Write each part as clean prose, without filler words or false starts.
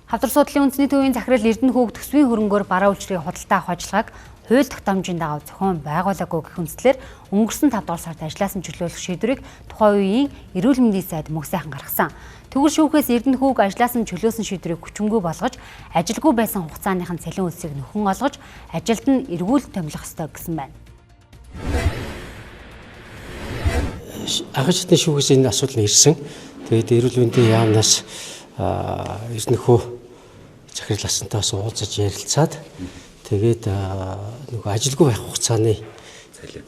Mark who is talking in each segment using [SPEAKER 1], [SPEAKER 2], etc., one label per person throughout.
[SPEAKER 1] Хавдар судлалын үндэсний төвийн захирал Эрдэнэхүйг төсвийн хөрөнгөөр бараа үйлчилгээ худалдаа авах ажиллагааг хууль тогтоомжийн дагав зохион байгуулаагүй гэх үндслээр өнгөрсөн 5 дугаар сард ажлаасан чөлөөлөх шийдвэрийг тухайн үеийн эрүүл мэндийн сайд мөнх сайхан гаргасан. Тэгвэл шүүхээс Эрдэнэхүйг ажлаасан чөлөөсөн шийдвэрийг хүчингүй болгож, ажилгүй байсан хугацааныхын цалин үлсийг нөхөн олгож, ажилд нь эргүүл томилох ёстой гэсэн байна.
[SPEAKER 2] Анхан шатны шүүхээс энэ асуудал ирсэн. Тэгээд эрүүл мэндийн яамнаас Эрдэнэхүй захирал асантаас уулзаж ярилцаад тэгээд нөгөө ажилгүй байх хугацааны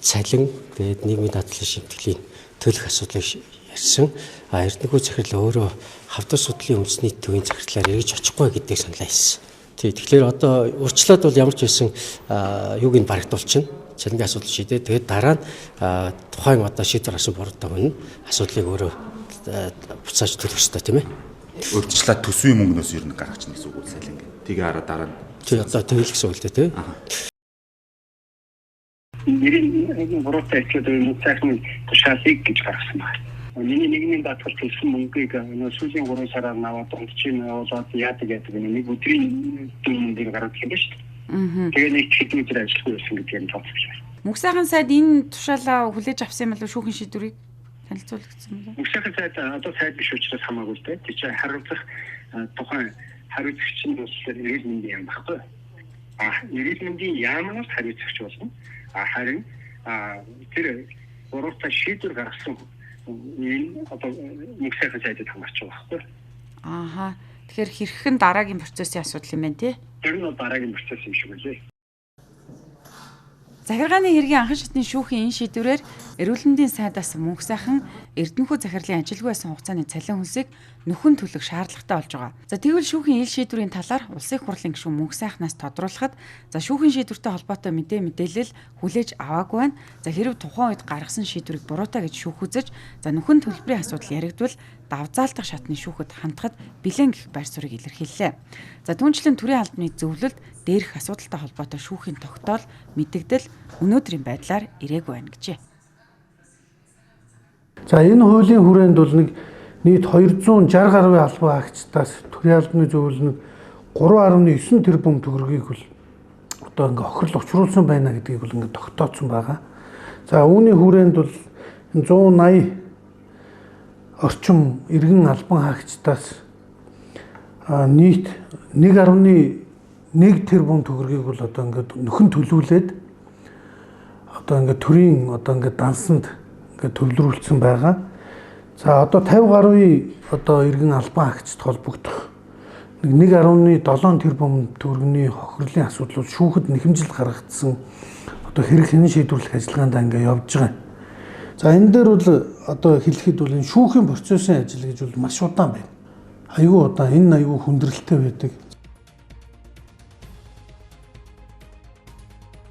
[SPEAKER 2] цалин тэгээд нийгмийн дадлын шимтгэлийн төлөх асуудлыг ярьсан. Эрдэнэхүй захирал өөрөө хавдар судлалын үндэсний төвийн захирлаар эргэж очихгүй гэдгийг саналаа хэлсэн. Тэгэхээр одоо урьдчилаад бол ямар ч байсан юуг нь барагдуулчихна. Цалингийн асуудал шийдээ. Тэгээд дараа нь тухайн одоо шийдвэр гаргасан бордоо хүн асуудлыг өөрөө буцааж төлөх ёстой тийм ээ.
[SPEAKER 3] Урьдчилаад төсвийн мөнгнөөс ер нь гаргаж нэг зүг цалин гэ. Тэгээ хараа дараа нь
[SPEAKER 2] одоо тэгэл гэсэн үг л дээ тийм.
[SPEAKER 4] Нэрийн бороотой ажлын мөнгөний тушаалыг гэж гаргасан байна. Миний нэгний даатгал төлсөн мөнгийг сүүлийн 3 сараар наваад унтчихын явуулаад яадаг нэг өдрийн дүнээр гаргах юм байна шүү дээ. Тэгээ нэг хэдэн өдөр ажиллахгүй байсан гэдгийг нь тооцож байна.
[SPEAKER 5] Мөнх сайхан сайд энэ тушаалаа хүлээж авсан юм болов шүүхийн шийдвэрийг танилцуулагдсан байна.
[SPEAKER 4] Мөнх сайхан сайд одоо сайд биш учраас хамаагүй л дээ. Тэг чи хариуцах тухайн хариуцагчийн төслөөр эрүүл мэндийн яам баггүй. Эрүүл мэндийн яамнаас хариуцагч болно. Харин тэр бороотой шийдвэр гаргасан энэ одоо мөнх сайхан сайдад хамаарч байгаа байхгүй.
[SPEAKER 5] Тэгэхээр хэрхэн дараагийн процессын асуудал юм байна тий?
[SPEAKER 4] Тэр нь дараагийн процесс юм шиг үлээ.
[SPEAKER 5] Захиргааны хэргийн анхан шатны шүүхийн энэ шийдвэрээр эрүүл мэндийн сайдаас мөнх сайхан Эрдэнэхүй захирлын ажилгүй байсан хугацааны цалин хөлсийг нөхөн төлөх шаардлагатай болж байгаа. Тэгвэл шүүхийн ил шийдвэрийн талаар улсын хурлын гишүүн мөнх сайхнаас тодруулахад шүүхийн шийдвэртэй холбоотой мэдээлэл хүлээж аваагүй байна. Хэрэв тухайн үед гаргасан шийдвэрийг буруутай гэж шүүх үзэж нөхөн төлбөрийн асуудал яригдвал давзаалтах шатны шүүхэд хандахад бэлэн гэх байр суурийг илэрхийллээ. Түүнчлэн төрийн албаны зөвлөлд дээрх асуудалтай холбоотой шүүхийн тогтоол мэдэгдэл өнөөдрийн байдлаар ирээгүй байна гэжээ.
[SPEAKER 6] Энэ хуулийн хүрээнд бол нийт 260 гаруй албан агчдаас төрийн албаны зөвлөл 3.9 тэрбум төгрөгийг бол одоо охирол учруулсан байна гэдгийг бол тогтооцсон байгаа. Үүний хүрээнд бол 180 орчим иргэн албан хаагчдаас нийт 1.1 тэрбум төгрөгийг бол одоо нөхөн төлүүлээд одоо төрийн дансанд төвлөрүүлсэн байгаа. Одоо 50 гаруй одоо иргэн албан хаагчд холбогдох 1.7 тэрбум төгрөгийн хохирлын асуудлууд шүүхэд нэхэмжил гаргагдсан одоо хэрэг хянан шийдвэрлэх ажиллагаанд явж байгаа. Энэ дээр бол одоо хэлэхэд бол энэ шүүхийн процессын ажил гэж бол маш удаан байна. Аюу удаан, энэ аюу хүндрэлтэй байдаг.